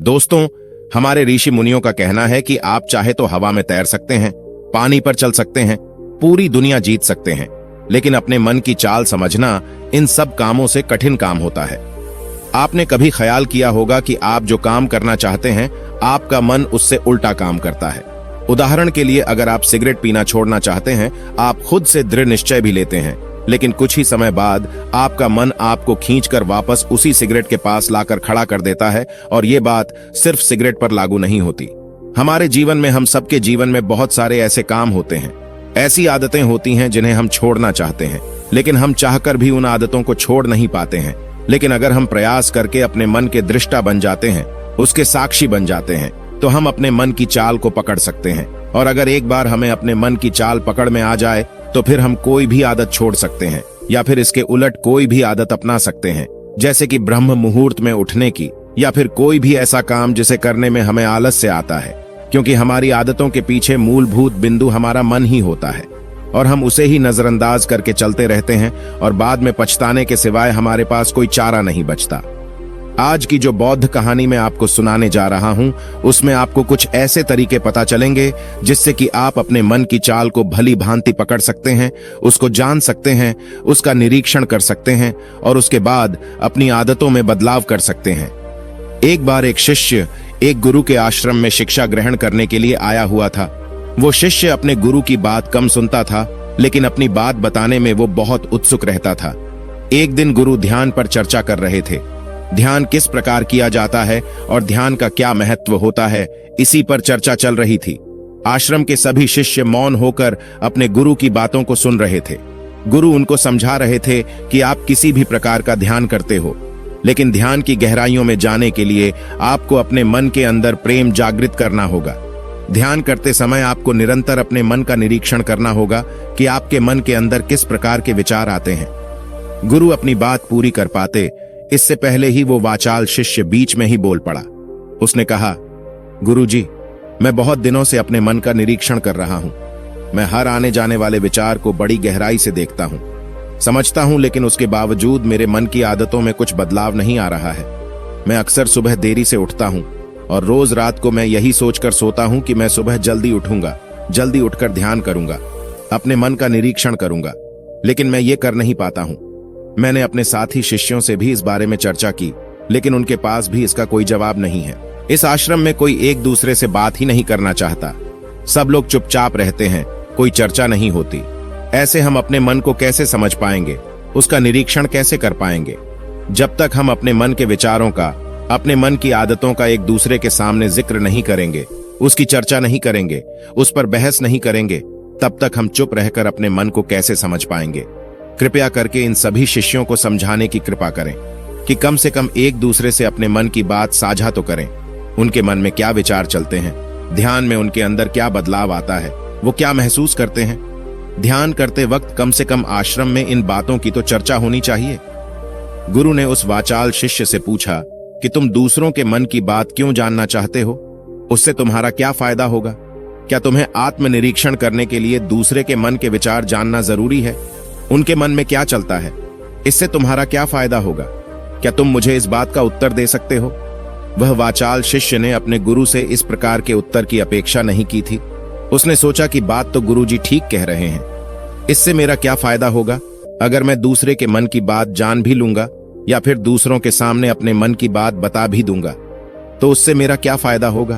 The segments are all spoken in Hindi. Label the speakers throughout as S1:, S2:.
S1: दोस्तों, हमारे ऋषि मुनियों का कहना है कि आप चाहे तो हवा में तैर सकते हैं, पानी पर चल सकते हैं, पूरी दुनिया जीत सकते हैं, लेकिन अपने मन की चाल समझना इन सब कामों से कठिन काम होता है। आपने कभी ख्याल किया होगा कि आप जो काम करना चाहते हैं, आपका मन उससे उल्टा काम करता है। उदाहरण के लिए, अगर आप सिगरेट पीना छोड़ना चाहते हैं, आप खुद से दृढ़ निश्चय भी लेते हैं, लेकिन कुछ ही समय बाद आपका मन आपको खींचकर वापस उसी सिगरेट के पास लाकर खड़ा कर देता है। और ये बात सिर्फ सिगरेट पर लागू नहीं होती। हमारे जीवन में, हम सबके जीवन में बहुत सारे ऐसे काम होते हैं, ऐसी आदतें होती हैं जिन्हें हम छोड़ना चाहते हैं, लेकिन हम चाहकर भी उन आदतों को छोड़ नहीं पाते हैं। लेकिन अगर हम प्रयास करके अपने मन के दृष्टा बन जाते हैं, उसके साक्षी बन जाते हैं, तो हम अपने मन की चाल को पकड़ सकते हैं। और अगर एक बार हमें अपने मन की चाल पकड़ में आ जाए, तो फिर हम कोई भी आदत छोड़ सकते हैं, या फिर इसके उलट कोई भी आदत अपना सकते हैं, जैसे कि ब्रह्म मुहूर्त में उठने की, या फिर कोई भी ऐसा काम जिसे करने में हमें आलस्य आता है, क्योंकि हमारी आदतों के पीछे मूलभूत बिंदु हमारा मन ही होता है, और हम उसे ही नजरअंदाज करके चलते रहते हैं, और बाद में पछताने के सिवाय हमारे पास कोई चारा नहीं बचता। आज की जो बौद्ध कहानी मैं आपको सुनाने जा रहा हूं, उसमें आपको कुछ ऐसे तरीके पता चलेंगे जिससे कि आप अपने मन की चाल को भली भांति पकड़ सकते हैं, उसको जान सकते हैं, उसका निरीक्षण कर सकते हैं, और उसके बाद अपनी आदतों में बदलाव कर सकते हैं। एक बार एक शिष्य एक गुरु के आश्रम में शिक्षा ग्रहण करने के लिए आया हुआ था। वो शिष्य अपने गुरु की बात कम सुनता था, लेकिन अपनी बात बताने में वो बहुत उत्सुक रहता था। एक दिन गुरु ध्यान पर चर्चा कर रहे थे। ध्यान किस प्रकार किया जाता है और ध्यान का क्या महत्व होता है, इसी पर चर्चा चल रही थी। आश्रम के सभी शिष्य मौन होकर अपने गुरु की बातों को सुन रहे थे। गुरु उनको समझा रहे थे कि आप किसी भी प्रकार का ध्यान करते हो, लेकिन ध्यान की गहराइयों में जाने के लिए आपको अपने मन के अंदर प्रेम जागृत करना होगा। ध्यान करते समय आपको निरंतर अपने मन का निरीक्षण करना होगा कि आपके मन के अंदर किस प्रकार के विचार आते हैं। गुरु अपनी बात पूरी कर पाते, इससे पहले ही वो वाचाल शिष्य बीच में ही बोल पड़ा। उसने कहा, गुरुजी, मैं बहुत दिनों से अपने मन का निरीक्षण कर रहा हूं। मैं हर आने जाने वाले विचार को बड़ी गहराई से देखता हूं, समझता हूं, लेकिन उसके बावजूद मेरे मन की आदतों में कुछ बदलाव नहीं आ रहा है। मैं अक्सर सुबह देरी से उठता हूं, और रोज रात को मैं यही सोचकर सोता हूं कि मैं सुबह जल्दी उठूंगा, जल्दी उठकर ध्यान करूंगा, अपने मन का निरीक्षण करूंगा, लेकिन मैं ये कर नहीं पाता हूं। मैंने अपने साथी शिष्यों से भी इस बारे में चर्चा की, लेकिन उनके पास भी इसका कोई जवाब नहीं है। इस आश्रम में कोई एक दूसरे से बात ही नहीं करना चाहता। सब लोग चुपचाप रहते हैं, कोई चर्चा नहीं होती। ऐसे हम अपने मन को कैसे समझ पाएंगे, उसका निरीक्षण कैसे कर पाएंगे? जब तक हम अपने मन के विचारों का, अपने मन की आदतों का एक दूसरे के सामने जिक्र नहीं करेंगे, उसकी चर्चा नहीं करेंगे, उस पर बहस नहीं करेंगे, तब तक हम चुप रहकर अपने मन को कैसे समझ पाएंगे? कृपया करके इन सभी शिष्यों को समझाने की कृपा करें कि कम से कम एक दूसरे से अपने मन की बात साझा तो करें। उनके मन में क्या विचार चलते हैं, ध्यान में उनके अंदर क्या बदलाव आता है, वो क्या महसूस करते हैं। ध्यान करते वक्त कम से कम आश्रम में इन बातों की तो चर्चा होनी चाहिए। गुरु ने उस वाचाल शिष्य से पूछा कि तुम दूसरों के मन की बात क्यों जानना चाहते हो? उससे तुम्हारा क्या फायदा होगा? क्या तुम्हें आत्मनिरीक्षण करने के लिए दूसरे के मन के विचार जानना जरूरी है? उनके मन में क्या चलता है, इससे तुम्हारा क्या फायदा होगा? क्या तुम मुझे इस बात का उत्तर दे सकते हो? वह वाचाल शिष्य ने अपने गुरु से इस प्रकार के उत्तर की अपेक्षा नहीं की थी। उसने सोचा कि बात तो गुरुजी ठीक कह रहे हैं, इससे मेरा क्या फायदा होगा? अगर मैं दूसरे के मन की बात जान भी लूंगा, या फिर दूसरों के सामने अपने मन की बात बता भी दूंगा, तो उससे मेरा क्या फायदा होगा?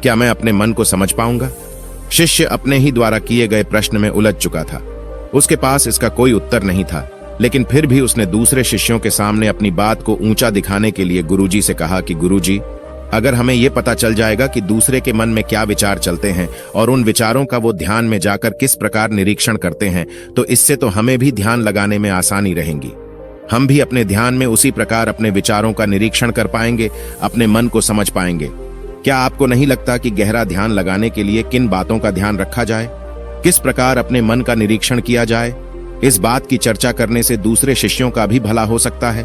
S1: क्या मैं अपने मन को समझ पाऊंगा? शिष्य अपने ही द्वारा किए गए प्रश्न में उलझ चुका था। उसके पास इसका कोई उत्तर नहीं था, लेकिन फिर भी उसने दूसरे शिष्यों के सामने अपनी बात को ऊंचा दिखाने के लिए गुरुजी से कहा कि गुरुजी, अगर हमें यह पता चल जाएगा कि दूसरे के मन में क्या विचार चलते हैं और उन विचारों का वो ध्यान में जाकर किस प्रकार निरीक्षण करते हैं, तो इससे तो हमें भी ध्यान लगाने में आसानी रहेगी। हम भी अपने ध्यान में उसी प्रकार अपने विचारों का निरीक्षण कर पाएंगे, अपने मन को समझ पाएंगे। क्या आपको नहीं लगता कि गहरा ध्यान लगाने के लिए किन बातों का ध्यान रखा जाए, किस प्रकार अपने मन का निरीक्षण किया जाए? इस बात की चर्चा करने से दूसरे शिष्यों का भी भला हो सकता है।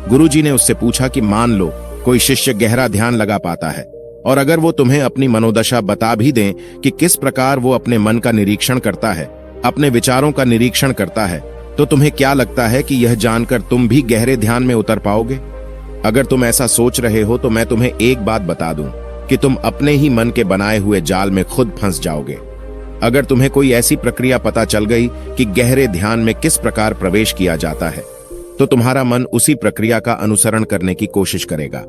S1: गुरुजी ने उससे पूछा कि मान लो कोई शिष्य गहरा ध्यान लगा पाता है, और अगर वो तुम्हें अपनी मनोदशा बता भी दें कि किस प्रकार वो अपने मन का निरीक्षण करता है, अपने विचारों का निरीक्षण करता है, तो तुम्हें क्या लगता है कि यह जानकर तुम भी गहरे ध्यान में उतर पाओगे? अगर तुम ऐसा सोच रहे हो तो मैं तुम्हें एक बात बता दूं कि तुम अपने ही मन के बनाए हुए जाल में खुद फंस जाओगे। अगर तुम्हें कोई ऐसी प्रक्रिया पता चल गई कि गहरे ध्यान में किस प्रकार प्रवेश किया जाता है, तो तुम्हारा मन उसी प्रक्रिया का अनुसरण करने की कोशिश करेगा।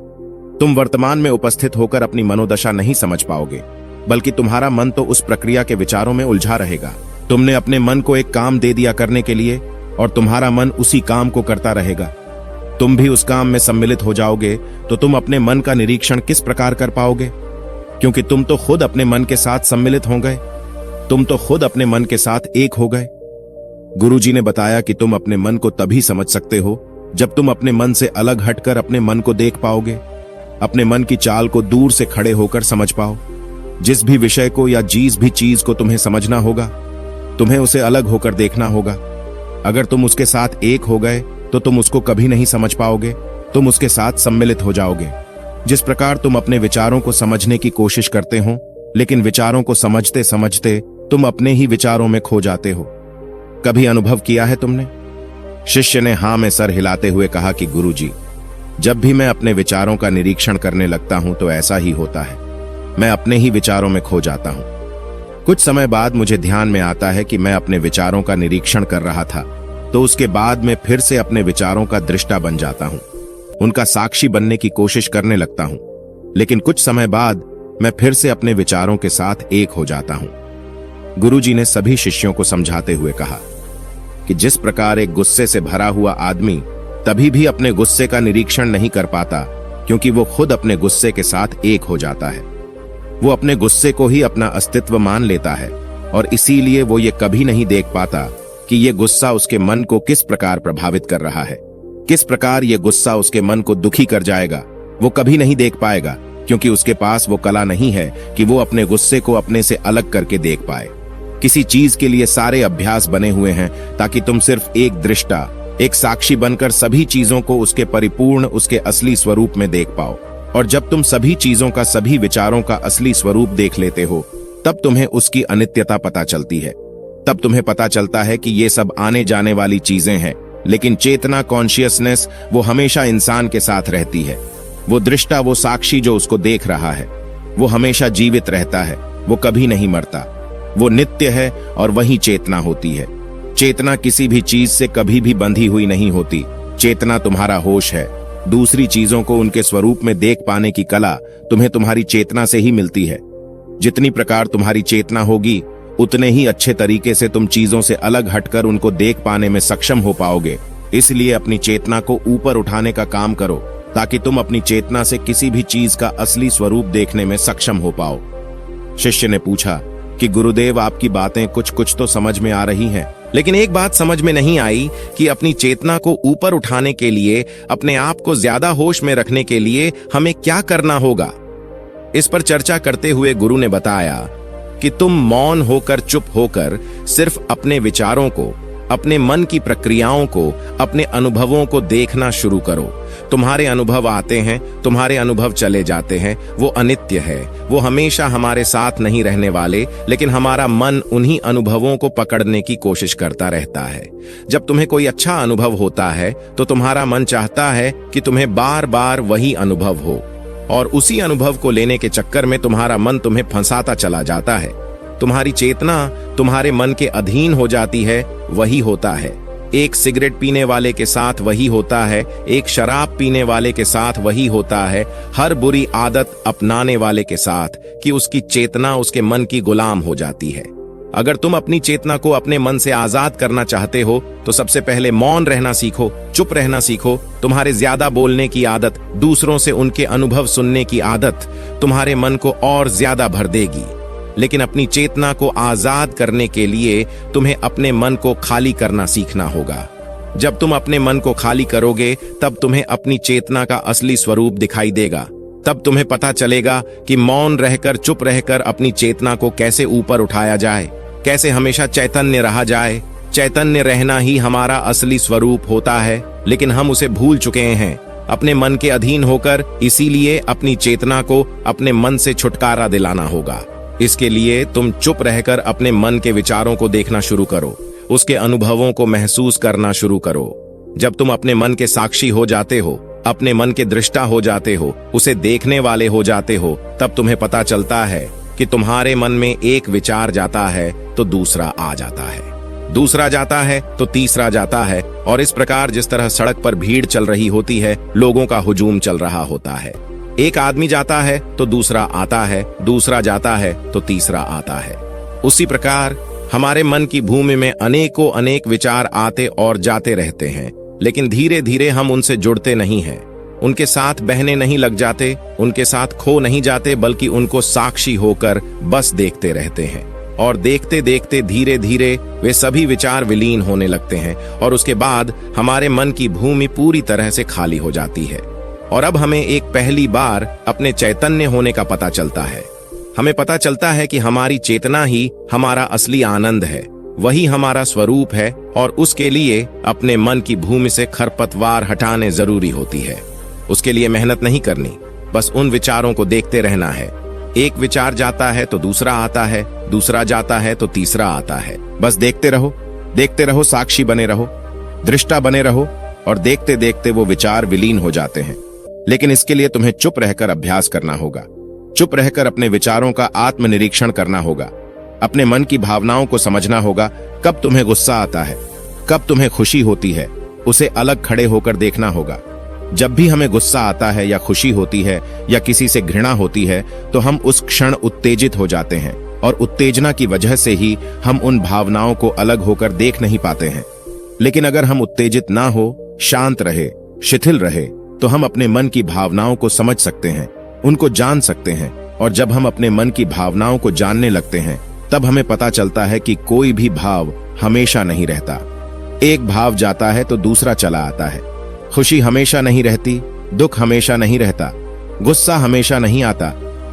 S1: तुम वर्तमान में उपस्थित होकर अपनी मनोदशा नहीं समझ पाओगे, बल्कि तुम्हारा मन तो उस प्रक्रिया के विचारों में उलझा रहेगा। तुमने अपने मन को एक काम दे दिया करने के लिए, और तुम्हारा मन उसी काम को करता रहेगा। तुम भी उस काम में सम्मिलित हो जाओगे तो तुम अपने मन का निरीक्षण किस प्रकार कर पाओगे, क्योंकि तुम तो खुद अपने मन के साथ सम्मिलित हो गए, तुम तो खुद अपने मन के साथ एक हो गए। गुरुजी ने बताया कि तुम अपने मन को तभी समझ सकते हो जब तुम अपने मन से अलग हटकर अपने मन को देख पाओगे, अपने मन की चाल को दूर से खड़े होकर समझ पाओ। जिस भी विषय को या जिस भी चीज को तुम्हें समझना होगा, तुम्हें उसे अलग होकर देखना होगा। अगर तुम उसके साथ एक हो गए तो तुम उसको कभी नहीं समझ पाओगे, तुम उसके साथ सम्मिलित हो जाओगे। जिस प्रकार तुम अपने विचारों को समझने की कोशिश करते हो, लेकिन विचारों को समझते समझते तुम अपने ही विचारों में खो जाते हो। कभी अनुभव किया है तुमने? शिष्य ने हां में सर हिलाते हुए कहा कि गुरुजी, जब भी मैं अपने विचारों का निरीक्षण करने लगता हूं तो ऐसा ही होता है, मैं अपने ही विचारों में खो जाता हूं। कुछ समय बाद मुझे ध्यान में आता है कि मैं अपने विचारों का निरीक्षण कर रहा था, तो उसके बाद मैं फिर से अपने विचारों का दृष्टा बन जाता हूं, उनका साक्षी बनने की कोशिश करने लगता हूं। लेकिन कुछ समय बाद मैं फिर से अपने विचारों के साथ एक हो जाता हूं। गुरुजी ने सभी शिष्यों को समझाते हुए कहा कि जिस प्रकार एक गुस्से से भरा हुआ आदमी तभी भी अपने गुस्से का निरीक्षण नहीं कर पाता, क्योंकि वो खुद अपने गुस्से के साथ एक हो जाता है। वो अपने गुस्से को ही अपना अस्तित्व मान लेता है, और इसीलिए वो ये कभी नहीं देख पाता कि ये गुस्सा उसके मन को किस प्रकार प्रभावित कर रहा है, किस प्रकार ये गुस्सा उसके मन को दुखी कर जाएगा। वो कभी नहीं देख पाएगा, क्योंकि उसके पास वो कला नहीं है कि वो अपने गुस्से को अपने से अलग करके देख पाए। किसी चीज के लिए सारे अभ्यास बने हुए हैं ताकि तुम सिर्फ एक दृष्टा, एक साक्षी बनकर सभी चीजों को उसके परिपूर्ण, उसके असली स्वरूप में देख पाओ। और जब तुम सभी चीजों का, सभी विचारों का असली स्वरूप देख लेते हो, तब तुम्हें उसकी अनित्यता पता चलती है। तब तुम्हें पता चलता है कि ये सब आने जाने वाली चीजें हैं, लेकिन चेतना, कॉन्शियसनेस, वो हमेशा इंसान के साथ रहती है। वो दृष्टा, वो साक्षी जो उसको देख रहा है, वो हमेशा जीवित रहता है, वो कभी नहीं मरता, वो नित्य है, और वही चेतना होती है। चेतना किसी भी चीज से कभी भी बंधी हुई नहीं होती। चेतना तुम्हारा होश है। दूसरी चीजों को उनके स्वरूप में देख पाने की कला तुम्हें तुम्हारी चेतना से ही मिलती है। जितनी प्रकार तुम्हारी चेतना होगी, उतने ही अच्छे तरीके से तुम चीजों से अलग हटकर उनको देख पाने में सक्षम हो पाओगे। इसलिए अपनी चेतना को ऊपर उठाने का काम करो, ताकि तुम अपनी चेतना से किसी भी चीज का असली स्वरूप देखने में सक्षम हो पाओ। शिष्य ने पूछा कि गुरुदेव, आपकी बातें कुछ कुछ तो समझ में आ रही हैं, लेकिन एक बात समझ में नहीं आई कि अपनी चेतना को ऊपर उठाने के लिए, अपने आप को ज्यादा होश में रखने के लिए हमें क्या करना होगा। इस पर चर्चा करते हुए गुरु ने बताया कि तुम मौन होकर, चुप होकर सिर्फ अपने विचारों को, अपने मन की प्रक्रियाओं को, अपने अनुभवों को देखना शुरू करो। तुम्हारे अनुभव आते हैं, तुम्हारे अनुभव चले जाते हैं, वो अनित्य है, वो हमेशा हमारे साथ नहीं रहने वाले, लेकिन हमारा मन उन्हीं अनुभवों को पकड़ने की कोशिश करता रहता है। जब तुम्हें कोई अच्छा अनुभव होता है तो तुम्हारा मन चाहता है कि तुम्हें बार बार वही अनुभव हो, और उसी अनुभव को लेने के चक्कर में तुम्हारा मन तुम्हें फंसाता चला जाता है। तुम्हारी चेतना तुम्हारे मन के अधीन हो जाती है, वही होता है। एक सिगरेट पीने वाले के साथ वही होता है, एक शराब पीने वाले के साथ वही होता है, हर बुरी आदत अपनाने वाले के साथ, कि उसकी चेतना उसके मन की गुलाम हो जाती है। अगर तुम अपनी चेतना को अपने मन से आजाद करना चाहते हो तो सबसे पहले मौन रहना सीखो, चुप रहना सीखो। तुम्हारे ज्यादा बोलने की आदत, दूसरों से उनके अनुभव सुनने की आदत तुम्हारे मन को और ज्यादा भर देगी। लेकिन अपनी चेतना को आजाद करने के लिए तुम्हें अपने मन को खाली करना सीखना होगा। जब तुम अपने मन को खाली करोगे, तब तुम्हें अपनी चेतना का असली स्वरूप दिखाई देगा। तब तुम्हें पता चलेगा कि मौन रहकर, चुप रहकर अपनी चेतना को कैसे ऊपर उठाया जाए, कैसे हमेशा चैतन्य रहा जाए। चैतन्य रहना ही हमारा असली स्वरूप होता है, लेकिन हम उसे भूल चुके हैं अपने मन के अधीन होकर। इसीलिए अपनी चेतना को अपने मन से छुटकारा दिलाना होगा। इसके लिए तुम चुप रहकर अपने मन के विचारों को देखना शुरू करो, उसके अनुभवों को महसूस करना शुरू करो। जब तुम अपने मन के साक्षी हो जाते हो, अपने मन के दृष्टा हो जाते हो, उसे देखने वाले हो जाते हो, तब तुम्हें पता चलता है कि तुम्हारे मन में एक विचार जाता है तो दूसरा आ जाता है, दूसरा जाता है तो तीसरा जाता है, और इस प्रकार जिस तरह सड़क पर भीड़ चल रही होती है, लोगों का हुजूम चल रहा होता है। एक आदमी जाता है तो दूसरा आता है, दूसरा जाता है तो तीसरा आता है। उसी प्रकार हमारे मन की भूमि में अनेकों अनेक विचार आते और जाते रहते हैं, लेकिन धीरे धीरे हम उनसे जुड़ते नहीं हैं, उनके साथ बहने नहीं लग जाते, उनके साथ खो नहीं जाते, बल्कि उनको साक्षी होकर बस देखते रहते हैं। और देखते देखते धीरे धीरे वे सभी विचार विलीन होने लगते हैं, और उसके बाद हमारे मन की भूमि पूरी तरह से खाली हो जाती है। और अब हमें एक पहली बार अपने चैतन्य होने का पता चलता है। हमें पता चलता है कि हमारी चेतना ही हमारा असली आनंद है, वही हमारा स्वरूप है, और उसके लिए अपने मन की भूमि से खरपतवार हटाने जरूरी होती है। उसके लिए मेहनत नहीं करनी, बस उन विचारों को देखते रहना है। एक विचार जाता है तो दूसरा आता है, दूसरा जाता है तो तीसरा आता है। बस देखते रहो, साक्षी बने रहो, दृष्टा बने रहो, और देखते देखते वो विचार विलीन हो जाते हैं। लेकिन इसके लिए तुम्हें चुप रहकर अभ्यास करना होगा, चुप रहकर अपने विचारों का आत्मनिरीक्षण करना होगा, अपने मन की भावनाओं को समझना होगा। कब तुम्हें गुस्सा आता है, कब तुम्हें खुशी होती है, उसे अलग खड़े होकर देखना होगा। जब भी हमें गुस्सा आता है या खुशी होती है या किसी से घृणा होती है, तो हम उस क्षण उत्तेजित हो जाते हैं, और उत्तेजना की वजह से ही हम उन भावनाओं को अलग होकर देख नहीं पाते हैं। लेकिन अगर हम उत्तेजित ना हो, शांत रहे, शिथिल रहे, तो हम अपने मन की भावनाओं को समझ सकते हैं, उनको जान सकते हैं। और जब हम अपने मन की भावनाओं को जानने लगते हैं, तब हमें पता चलता है कि कोई भी भाव हमेशा नहीं रहता। एक भाव जाता है तो दूसरा चला आता है। खुशी हमेशा नहीं रहती, दुख हमेशा नहीं रहता, गुस्सा हमेशा नहीं आता,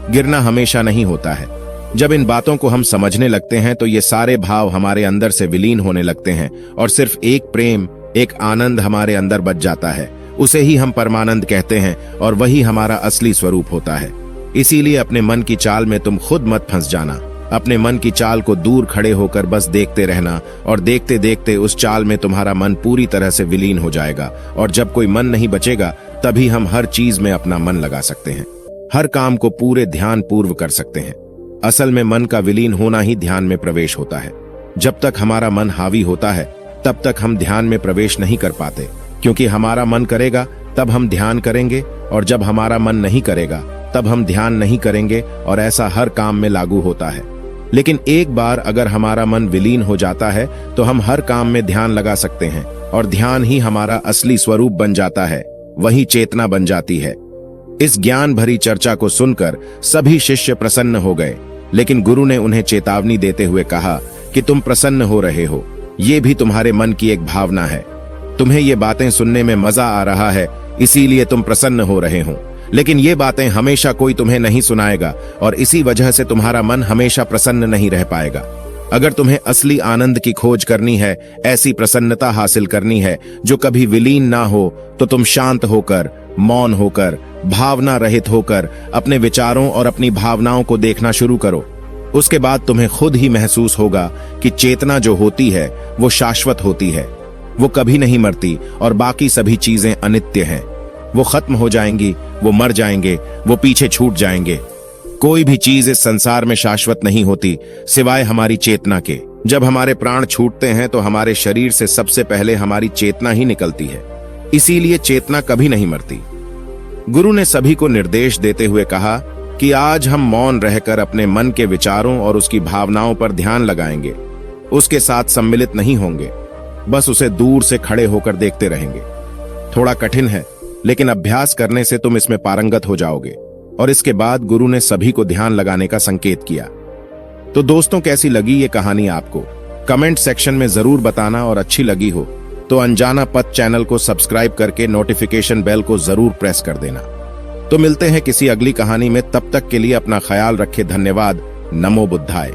S1: गिरना हमेशा नहीं होता है। जब इन बातों को हम समझने लगते हैं तो ये सारे भाव हमारे अंदर से विलीन होने लगते हैं, और सिर्फ एक प्रेम, एक आनंद हमारे अंदर बच जाता है। उसे ही हम परमानंद कहते हैं, और वही हमारा असली स्वरूप होता है। इसीलिए अपने मन की चाल में तुम खुद मत फंस जाना। अपने मन की चाल को दूर खड़े होकर बस देखते रहना, और देखते देखते उस चाल में तुम्हारा मन पूरी तरह से विलीन हो जाएगा। और जब कोई मन नहीं बचेगा, तभी हम हर चीज में अपना मन लगा सकते हैं, हर काम को पूरे ध्यान पूर्व कर सकते हैं। असल में मन का विलीन होना ही ध्यान में प्रवेश होता है। जब तक हमारा मन हावी होता है, तब तक हम ध्यान में प्रवेश नहीं कर पाते, क्योंकि हमारा मन करेगा तब हम ध्यान करेंगे, और जब हमारा मन नहीं करेगा तब हम ध्यान नहीं करेंगे, और ऐसा हर काम में लागू होता है। लेकिन एक बार अगर हमारा मन विलीन हो जाता है, तो हम हर काम में ध्यान लगा सकते हैं, और ध्यान ही हमारा असली स्वरूप बन जाता है, वही चेतना बन जाती है। इस ज्ञान भरी चर्चा को सुनकर सभी शिष्य प्रसन्न हो गए, लेकिन गुरु ने उन्हें चेतावनी देते हुए कहा कि तुम प्रसन्न हो रहे हो, ये भी तुम्हारे मन की एक भावना है। तुम्हें ये बातें सुनने में मजा आ रहा है, इसीलिए तुम प्रसन्न हो रहे हो, लेकिन ये बातें हमेशा कोई तुम्हें नहीं सुनाएगा, और इसी वजह से तुम्हारा मन हमेशा प्रसन्न नहीं रह पाएगा। अगर तुम्हें असली आनंद की खोज करनी है, ऐसी प्रसन्नता हासिल करनी है जो कभी विलीन ना हो, तो तुम शांत होकर, मौन होकर, भावना रहित होकर अपने विचारों और अपनी भावनाओं को देखना शुरू करो। उसके बाद तुम्हें खुद ही महसूस होगा कि चेतना जो होती है वो शाश्वत होती है, वो कभी नहीं मरती, और बाकी सभी चीजें अनित्य हैं। वो खत्म हो जाएंगी, वो मर जाएंगे, वो पीछे छूट जाएंगे। कोई भी चीज इस संसार में शाश्वत नहीं होती सिवाय हमारी चेतना के। जब हमारे प्राण छूटते हैं तो हमारे शरीर से सबसे पहले हमारी चेतना ही निकलती है, इसीलिए चेतना कभी नहीं मरती। गुरु ने सभी को निर्देश देते हुए कहा कि आज हम मौन रहकर अपने मन के विचारों और उसकी भावनाओं पर ध्यान लगाएंगे। उसके साथ सम्मिलित नहीं होंगे, बस उसे दूर से खड़े होकर देखते रहेंगे। थोड़ा कठिन है, लेकिन अभ्यास करने से तुम इसमें पारंगत हो जाओगे। और इसके बाद गुरु ने सभी को ध्यान लगाने का संकेत किया। तो दोस्तों, कैसी लगी ये कहानी आपको? कमेंट सेक्शन में जरूर बताना, और अच्छी लगी हो तो अनजाना पथ चैनल को सब्सक्राइब करके नोटिफिकेशन बेल को जरूर प्रेस कर देना। तो मिलते हैं किसी अगली कहानी में, तब तक के लिए अपना ख्याल रखें। धन्यवाद। नमो बुद्धाय।